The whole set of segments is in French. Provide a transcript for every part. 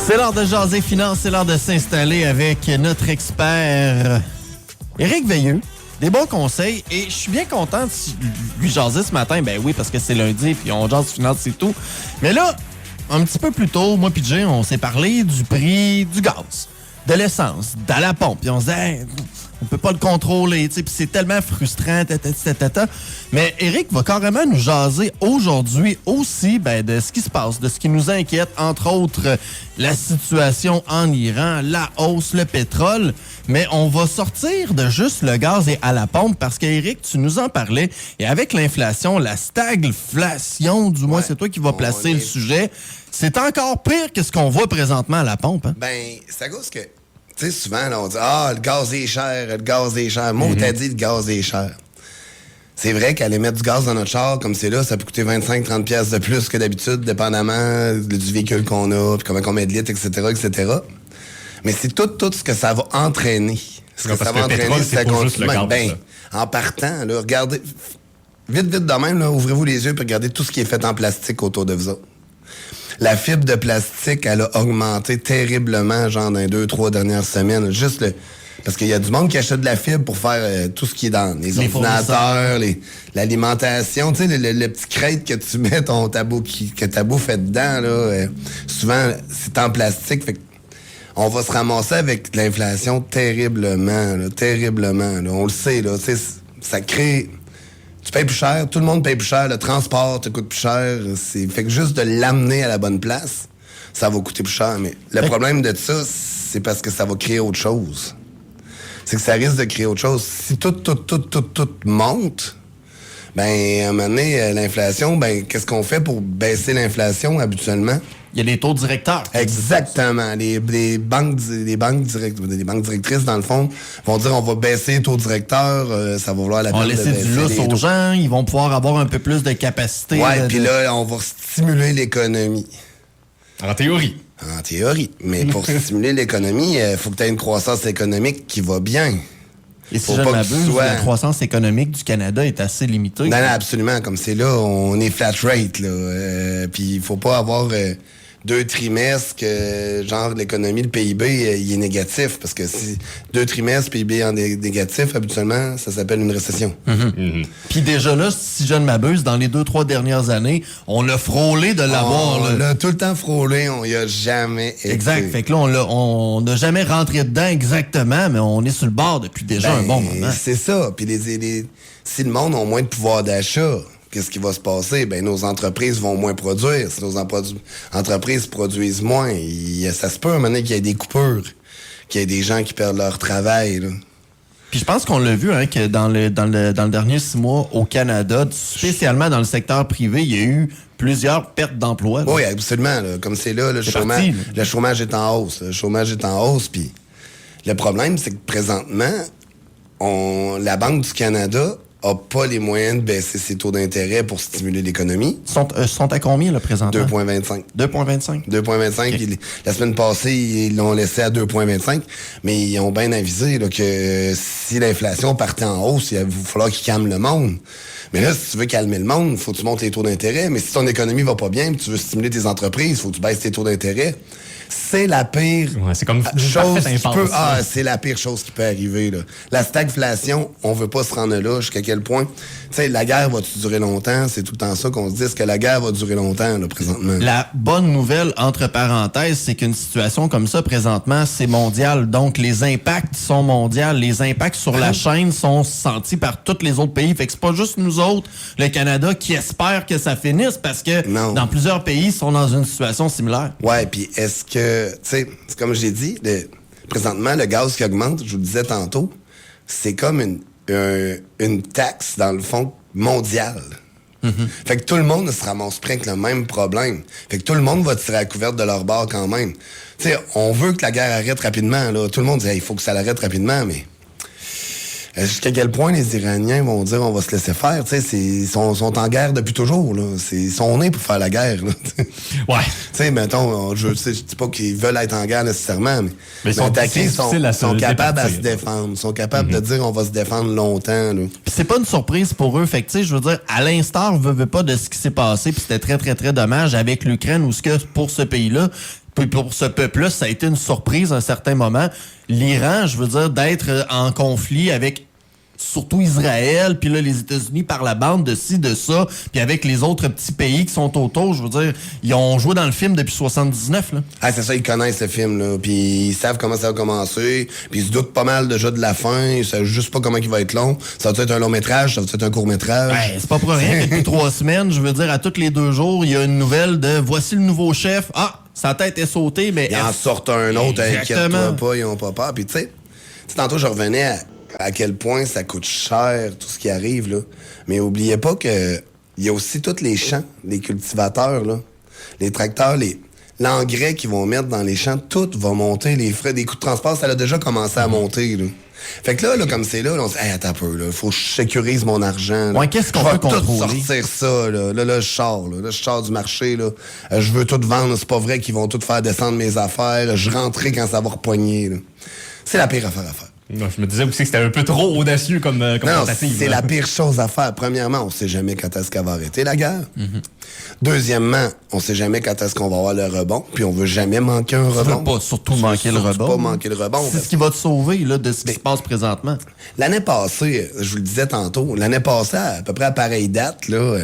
C'est l'heure de jaser finance, c'est l'heure de s'installer avec notre expert Éric Veilleux. Des bons conseils et je suis bien content de lui jaser ce matin. Ben oui, parce que c'est lundi puis on jase finance, c'est tout. Mais là, un petit peu plus tôt, moi puis Jay, on s'est parlé du prix du gaz, de l'essence, à la pompe. Puis on se disait, hey, on peut pas le contrôler, tu sais, puis c'est tellement frustrant, Mais Éric va carrément nous jaser aujourd'hui aussi de ce qui se passe, de ce qui nous inquiète, entre autres la situation en Iran, la hausse, le pétrole. Mais on va sortir de juste le gaz et à la pompe parce qu'Éric, tu nous en parlais. Et avec l'inflation, la stagflation, du moins, c'est toi qui vas placer le sujet. C'est encore pire que ce qu'on voit présentement à la pompe. Hein? Ben, c'est à cause que, tu sais, souvent, là, on dit « Ah, le gaz est cher, le gaz est cher. » Moi, t'as dit « Le gaz est cher. » C'est vrai qu'aller mettre du gaz dans notre char, comme c'est là, ça peut coûter 25-30 piastres de plus que d'habitude, dépendamment du véhicule qu'on a, puis comment on met de litres, etc. Mais c'est tout ce que ça va entraîner. Ce que ça va entraîner, c'est la consommation. En partant, là, regardez, vite de même, là, ouvrez-vous les yeux et regardez tout ce qui est fait en plastique autour de vous autres. La fibre de plastique, elle a augmenté terriblement, genre dans les 2-3 dernières semaines. Parce qu'il y a du monde qui achète de la fibre pour faire tout ce qui est dans les ordinateurs, l'alimentation. Tu sais, le petit crête que tu mets que ta bouffe est dedans, là, souvent, c'est en plastique. Fait que on va se ramasser avec l'inflation terriblement. Là. On le sait, là. Ça crée... Tu payes plus cher, tout le monde paye plus cher, le transport te coûte plus cher. Fait que juste de l'amener à la bonne place, ça va coûter plus cher. Mais le problème de ça, c'est parce que ça va créer autre chose. C'est que ça risque de créer autre chose. Si tout monte, ben, à un moment donné, l'inflation, ben, qu'est-ce qu'on fait pour baisser l'inflation habituellement? Il y a des taux directeurs. Exactement. Les banques directrices, dans le fond, vont dire on va baisser les taux directeurs, ça va vouloir la peine de baisser. On va laisser du lousse aux gens, ils vont pouvoir avoir un peu plus de capacité. Ouais, puis là, on va stimuler l'économie. En théorie. En théorie. Mais pour stimuler l'économie, il faut que tu aies une croissance économique qui va bien. Et si je ne m'abuse, la croissance économique du Canada est assez limitée. Non, absolument. Comme c'est là, on est flat rate. Puis il faut pas avoir 2 trimestres que, genre, l'économie, le PIB, il est négatif. Parce que si 2 trimestres, PIB en négatif, habituellement, ça s'appelle une récession. Puis déjà là, si je ne m'abuse, dans les 2-3 dernières années, on l'a frôlé de l'avoir. On l'a tout le temps frôlé, on y a jamais été. Exact. Fait que là, on n'a jamais rentré dedans exactement, mais on est sur le bord depuis déjà un bon moment. C'est ça. Puis si le monde a moins de pouvoir d'achat, qu'est-ce qui va se passer? Ben, nos entreprises vont moins produire. Si nos entreprises produisent moins, ça se peut à un moment donné qu'il y ait des coupures, qu'il y ait des gens qui perdent leur travail, là. Puis je pense qu'on l'a vu, hein, que dans le dernier 6 mois au Canada, spécialement dans le secteur privé, il y a eu plusieurs pertes d'emplois. Là. Oui, absolument. Là. Comme c'est là, le chômage est en hausse. Le chômage est en hausse. Puis le problème, c'est que présentement, la Banque du Canada n'a pas les moyens de baisser ses taux d'intérêt pour stimuler l'économie. Sont à combien, là, présentement? 2,25. 2,25? 2,25. Okay. La semaine passée, ils l'ont laissé à 2,25. Mais ils ont bien avisé là, que si l'inflation partait en hausse, il va falloir qu'ils calment le monde. Mais là, si tu veux calmer le monde, il faut que tu montes les taux d'intérêt. Mais si ton économie va pas bien et tu veux stimuler tes entreprises, il faut que tu baisses tes taux d'intérêt. C'est la pire c'est comme chose c'est la pire chose qui peut arriver. Là. La stagflation, on veut pas se rendre là. Jusqu'à quel point? Tu sais, la guerre va-tu durer longtemps? C'est tout le temps ça qu'on se dit. Est-ce que la guerre va durer longtemps, là, présentement? La bonne nouvelle, entre parenthèses, c'est qu'une situation comme ça, présentement, c'est mondial. Donc, les impacts sont mondiaux. Les impacts sur la chaîne sont sentis par tous les autres pays. Fait que c'est pas juste nous autres, le Canada, qui espère que ça finisse parce que dans plusieurs pays, ils sont dans une situation similaire. Ouais, puis est-ce que, tu sais, c'est comme j'ai dit, présentement, le gaz qui augmente, je vous le disais tantôt, c'est comme une taxe, dans le fond, mondiale. Fait que tout le monde se ramasse près avec le même problème. Fait que tout le monde va tirer à la couverte de leur bord quand même. Tu sais, on veut que la guerre arrête rapidement, là. Tout le monde dit, il faut que ça l'arrête rapidement, mais... Jusqu'à quel point les Iraniens vont dire on va se laisser faire, tu sais, ils sont en guerre depuis toujours, là. Ils sont nés pour faire la guerre, là. Ouais. Tu sais, mettons, je dis pas qu'ils veulent être en guerre nécessairement, mais ils sont capables à se défendre. Ils sont capables de dire on va se défendre longtemps, là. Puis c'est pas une surprise pour eux. Fait que, tu sais, je veux dire, à l'instar, veut pas de ce qui s'est passé, puis c'était très, très, très dommage avec l'Ukraine ou ce que pour ce pays-là, Puis pour ce peuple-là, ça a été une surprise à un certain moment. L'Iran, je veux dire, d'être en conflit avec surtout Israël, puis là, les États-Unis par la bande de ci, de ça, puis avec les autres petits pays qui sont autour, je veux dire, ils ont joué dans le film depuis 79, là. Ah, c'est ça, ils connaissent le film, là, puis ils savent comment ça va commencer, puis ils se doutent pas mal déjà de la fin, ils savent juste pas comment il va être long. Ça va être un long métrage, ça va être un court métrage. Ben, c'est pas pour rien que depuis 3 semaines, je veux dire, à tous les 2 jours, il y a une nouvelle de « Voici le nouveau chef ». Ah, sa tête est sautée, mais... Ils en sortent un autre, Exactement. inquiète-toi pas, ils ont pas peur. Puis tu sais, tantôt je revenais à quel point ça coûte cher, tout ce qui arrive, là. Mais oubliez pas que il y a aussi tous les champs, les cultivateurs, là. Les tracteurs, l'engrais qu'ils vont mettre dans les champs, tout va monter. Les frais, des coûts de transport, ça a déjà commencé à monter, là. Fait que là, comme c'est là, on se dit, hey, attends un peu, là, faut que je sécurise mon argent. Là. Ouais, qu'est-ce qu'on Je vais peut contrôler? tout sortir ça, là. Là, je sors, là. Là, je sors du marché, là. Je veux tout vendre, c'est pas vrai qu'ils vont tout faire descendre mes affaires. Je rentrerai quand ça va repogner, là. C'est la pire affaire à faire. Non, je me disais aussi que c'était un peu trop audacieux comme Non, tentative. c'est la pire chose à faire. Premièrement, on sait jamais quand est-ce qu'elle va arrêter, la guerre. Deuxièmement, on sait jamais quand est-ce qu'on va avoir le rebond, puis on veut jamais manquer un Tu rebond. veux pas surtout manquer le rebond. Pas manquer le rebond. C'est ce qui va te sauver là, de ce qui se passe présentement. L'année passée, je vous le disais tantôt, l'année passée, à peu près à pareille date, là,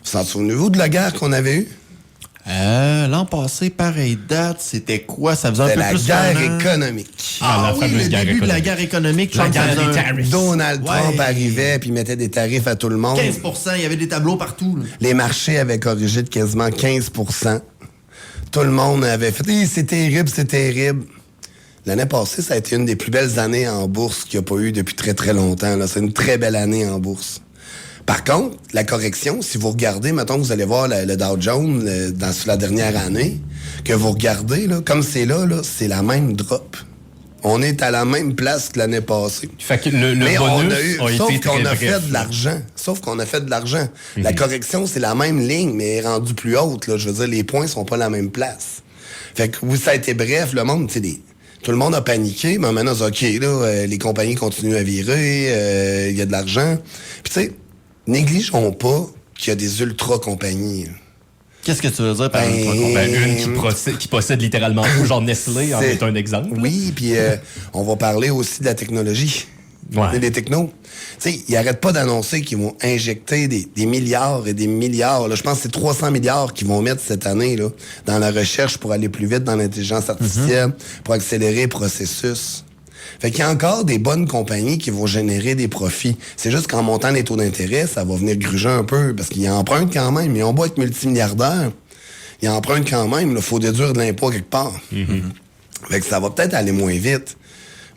vous en souvenez-vous de la guerre qu'on avait eue? L'an passé, pareille date, c'était quoi? Ça faisait un C'était peu la plus guerre qu'un an. économique. Ah la oui, fameuse le guerre début de la économique. guerre économique. La Trump guerre faisait des un- tarifs. Donald Trump Ouais. arrivait puis mettait des tarifs à tout le monde. 15%, il y avait des tableaux partout. Là. Les marchés avaient corrigé de quasiment 15 Tout le monde avait fait « c'est terrible, c'est terrible ». L'année passée, ça a été une des plus belles années en bourse qu'il n'y a pas eu depuis très, très longtemps. Là. C'est une très belle année en bourse. Par contre, la correction, si vous regardez, mettons que vous allez voir le Dow Jones sur la dernière année, que vous regardez, là, comme c'est là, c'est la même drop. On est à la même place que l'année passée. Fait que le Mais bonus on a eu, a sauf été qu'on très a bref. fait de l'argent. Sauf qu'on a fait de l'argent. La correction, c'est la même ligne, mais elle est rendue plus haute. Là. Je veux dire, les points sont pas à la même place. Fait que oui, ça a été bref. Le monde, tu sais, tout le monde a paniqué, mais maintenant, OK, là, les compagnies continuent à virer, il y a de l'argent. Puis tu sais, négligeons pas qu'il y a des ultra-compagnies. Là. Qu'est-ce que tu veux dire par Ben, un Ben, une qui possède littéralement tout, genre Nestlé, en est un exemple. Oui, puis on va parler aussi de la technologie. Ouais. Des technos. Tu sais, ils n'arrêtent pas d'annoncer qu'ils vont injecter des milliards et des milliards. Là, je pense que c'est 300 milliards qu'ils vont mettre cette année là, dans la recherche pour aller plus vite dans l'intelligence artificielle, pour accélérer le processus. Fait qu'il y a encore des bonnes compagnies qui vont générer des profits. C'est juste qu'en montant les taux d'intérêt, ça va venir gruger un peu, parce qu'ils empruntent quand même. Ils ont beau être multimilliardaires, ils empruntent quand même. Il faut déduire de l'impôt quelque part. Fait que ça va peut-être aller moins vite.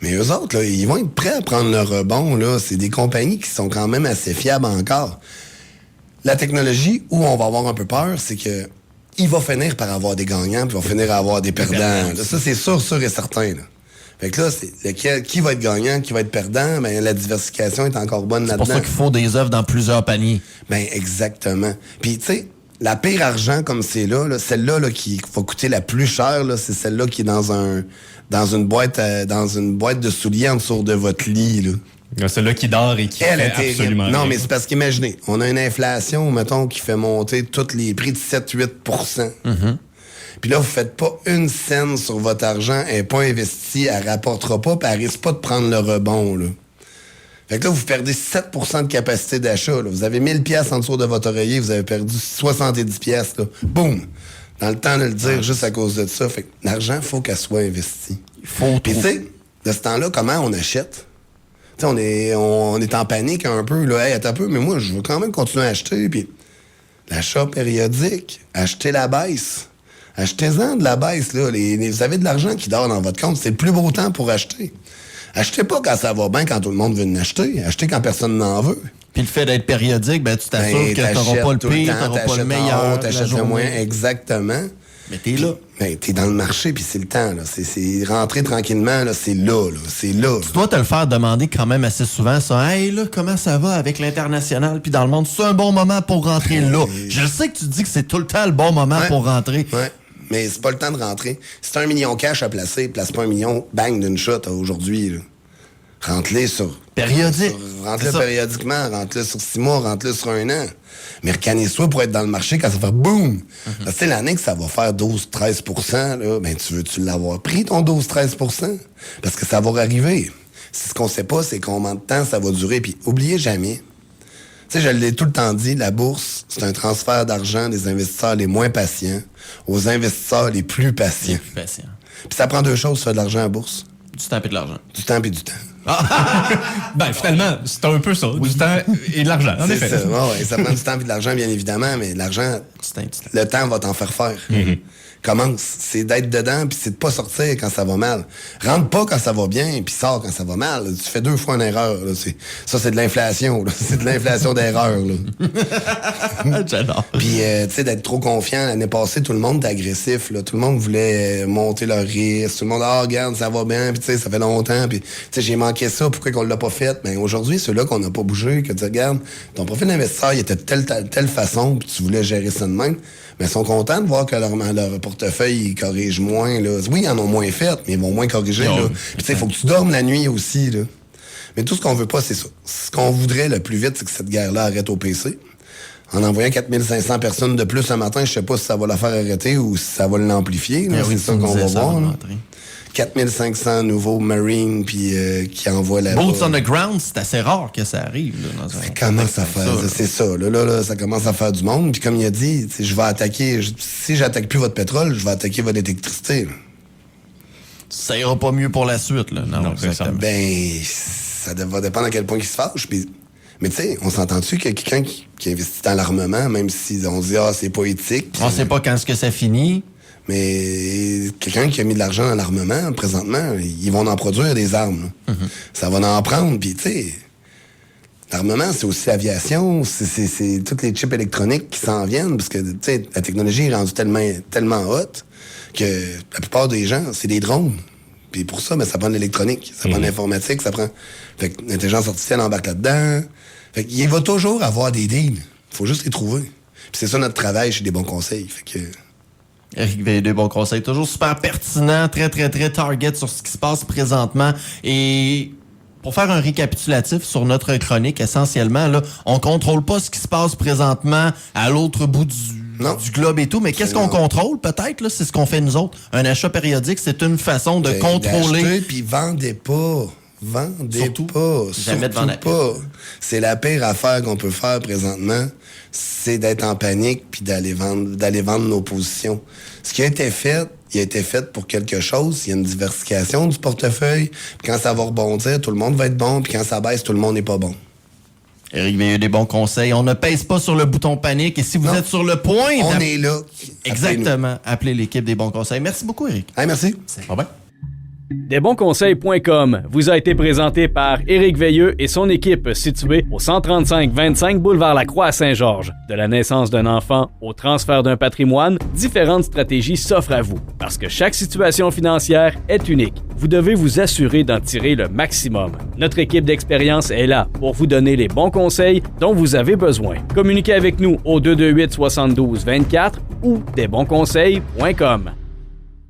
Mais eux autres, là, ils vont être prêts à prendre le rebond. Là. C'est des compagnies qui sont quand même assez fiables encore. La technologie, où on va avoir un peu peur, c'est que il va finir par avoir des gagnants, puis il va finir par avoir des perdants. Là, ça, c'est sûr et certain. Là. Fait que là, c'est qui va être gagnant, qui va être perdant, ben la diversification est encore bonne C'est là-dedans. pour ça qu'il faut des œuvres dans plusieurs paniers. Ben exactement. Puis tu sais, la pire argent comme c'est là, celle-là là, qui va coûter la plus chère, là, c'est celle-là qui est dans une boîte de souliers en dessous de votre lit. Là. Il y a celui-là qui dort et qui Elle fait est terrible. absolument Non, rien. mais c'est parce qu'imaginez, on a une inflation, mettons, qui fait monter tous les prix de 7-8 Puis là, vous faites pas une scène sur votre argent, elle n'est pas investie, elle rapportera pas, puis elle risque pas de prendre le rebond. Là. Fait que là, vous perdez 7 de capacité d'achat. Là. Vous avez 1000 pièces en dessous de votre oreiller, vous avez perdu 70 pièces. Boum! Dans le temps de le dire, juste à cause de ça. Fait que l'argent, il faut qu'elle soit investie. Il faut Puis tu sais, de ce temps-là, comment on achète? Tu sais, on est en panique un peu. Là. Hey, attends un peu, mais moi, je veux quand même continuer à acheter. Puis l'achat périodique, acheter la baisse. Achetez-en de la baisse. Là. Vous avez de l'argent qui dort dans votre compte. C'est le plus beau temps pour acheter. Achetez pas quand ça va bien, quand tout le monde veut l'acheter. Achetez quand personne n'en veut. Puis le fait d'être périodique, ben tu t'assures Ben, que t'auras t'achètes pas le tout le pire, temps, t'auras pas le t'achètes en meilleur. haut, la t'achètes le journée. moins, exactement. Mais t'es là. Ben, t'es dans le marché, puis c'est le temps. Là. C'est rentrer tranquillement, là, c'est là. C'est là. Tu dois te le faire demander quand même assez souvent, ça. Hey, là, comment ça va avec l'international puis dans le monde? C'est un bon moment pour rentrer là. Je sais que tu dis que c'est tout le temps le bon moment Ouais. pour rentrer. Ouais. Mais c'est pas le temps de rentrer. Si t'as 1 million cash à placer, place pas 1 million, bang, d'une shot aujourd'hui. Là. Rentre-les sur... Périodique. Rentre-le périodiquement, rentre-le sur 6 mois, rentre-le sur 1 an. Mais recanise-toi pour être dans le marché quand ça fait boum! Parce que l'année que ça va faire 12-13 là, ben tu veux-tu l'avoir pris, ton 12-13 Parce que ça va arriver. Ce qu'on sait pas, c'est combien de temps ça va durer. Puis oubliez jamais, tu sais, je l'ai tout le temps dit, la bourse, c'est un transfert d'argent des investisseurs les moins patients aux investisseurs les plus patients. Patient. Puis ça prend 2 choses, faire de l'argent à la bourse. Du temps et de l'argent. Du temps et du temps. Ben, finalement, c'est un peu ça. Du temps et de l'argent, en C'est effet. ça, ouais, ça prend du temps et de l'argent, bien évidemment, mais l'argent, Du temps et du temps. le temps va t'en faire faire. Commence. C'est d'être dedans, puis c'est de pas sortir quand ça va mal. Rentre pas quand ça va bien, puis sors quand ça va mal. Tu fais 2 fois une erreur. Là. Ça, c'est de l'inflation. Là. C'est de l'inflation d'erreur. J'adore. Puis, tu sais, d'être trop confiant. L'année passée, tout le monde était agressif. Là. Tout le monde voulait monter leur risque. Tout le monde, regarde, ça va bien. Puis, tu sais, ça fait longtemps. Puis, tu sais, j'ai manqué ça. Pourquoi qu'on l'a pas fait? Ben, aujourd'hui, ceux-là qu'on n'a pas bougé, que tu regardes, ton profil d'investisseur, il était de telle façon, puis tu voulais gérer ça de même. Mais ils sont contents de voir que leur portefeuille, ils corrigent moins. Là. Oui, ils en ont moins fait, mais ils vont moins corriger. Là. Puis, tu sais, il faut que tu dormes la nuit aussi. Là. Mais tout ce qu'on veut pas, c'est ça. Ce qu'on voudrait le plus vite, c'est que cette guerre-là arrête au PC. En envoyant 4500 personnes de plus un matin, je sais pas si ça va la faire arrêter ou si ça va l'amplifier. Là. C'est ça qu'on va voir. 4500 nouveaux Marines puis qui envoient la Boots on the ground, c'est assez rare que ça arrive. Là, dans un commence à faire, c'est ça. Là, ça commence à faire du monde. Puis comme il a dit, je vais attaquer. Si j'attaque plus votre pétrole, je vais attaquer votre électricité. Là. Ça ira pas mieux pour la suite. Là. Non, exactement. Ben, ça va dépendre à quel point il se fâche. Puis, mais tu sais, on s'entend-tu que quelqu'un qui investit dans l'armement, même si on dit c'est pas éthique. On sait pas quand est-ce que ça finit. Mais quelqu'un qui a mis de l'argent dans l'armement, présentement, ils vont en produire des armes. Ça va en prendre, puis tu sais, l'armament, c'est aussi l'aviation, c'est tous les chips électroniques qui s'en viennent, parce que tu sais, la technologie est rendue tellement haute que la plupart des gens, c'est des drones. Puis pour ça, ça prend de l'électronique, ça prend de l'informatique, ça prend... Fait que l'intelligence artificielle embarque là-dedans. Fait qu'il va toujours avoir des deals. Faut juste les trouver. Puis c'est ça notre travail chez Des Bons Conseils. Fait que... Éric Veilleux, des bons conseils. Toujours super pertinent, très, très, très target sur ce qui se passe présentement. Et pour faire un récapitulatif sur notre chronique, essentiellement, là, on contrôle pas ce qui se passe présentement à l'autre bout du globe et tout, mais qu'est-ce qu'on contrôle, peut-être, là, c'est ce qu'on fait nous autres. Un achat périodique, c'est une façon de contrôler. Puis vendez pas. Vendez surtout pas. Jamais de vendre pas. C'est la pire affaire qu'on peut faire présentement, c'est d'être en panique puis d'aller vendre nos positions. Ce qui a été fait, il a été fait pour quelque chose. Il y a une diversification du portefeuille. Puis quand ça va rebondir, tout le monde va être bon. Puis quand ça baisse, tout le monde n'est pas bon. Éric Veilleux, des bons conseils. On ne pèse pas sur le bouton panique. Et si vous êtes sur le point... On est là. Exactement. Appelez l'équipe des bons conseils. Merci beaucoup, Éric. Hey, merci. Pas bien. Desbonsconseils.com vous a été présenté par Éric Veilleux et son équipe située au 135-25 boulevard Lacroix à Saint-Georges. De la naissance d'un enfant au transfert d'un patrimoine, différentes stratégies s'offrent à vous. Parce que chaque situation financière est unique, vous devez vous assurer d'en tirer le maximum. Notre équipe d'expérience est là pour vous donner les bons conseils dont vous avez besoin. Communiquez avec nous au 228-72-24 ou desbonsconseils.com.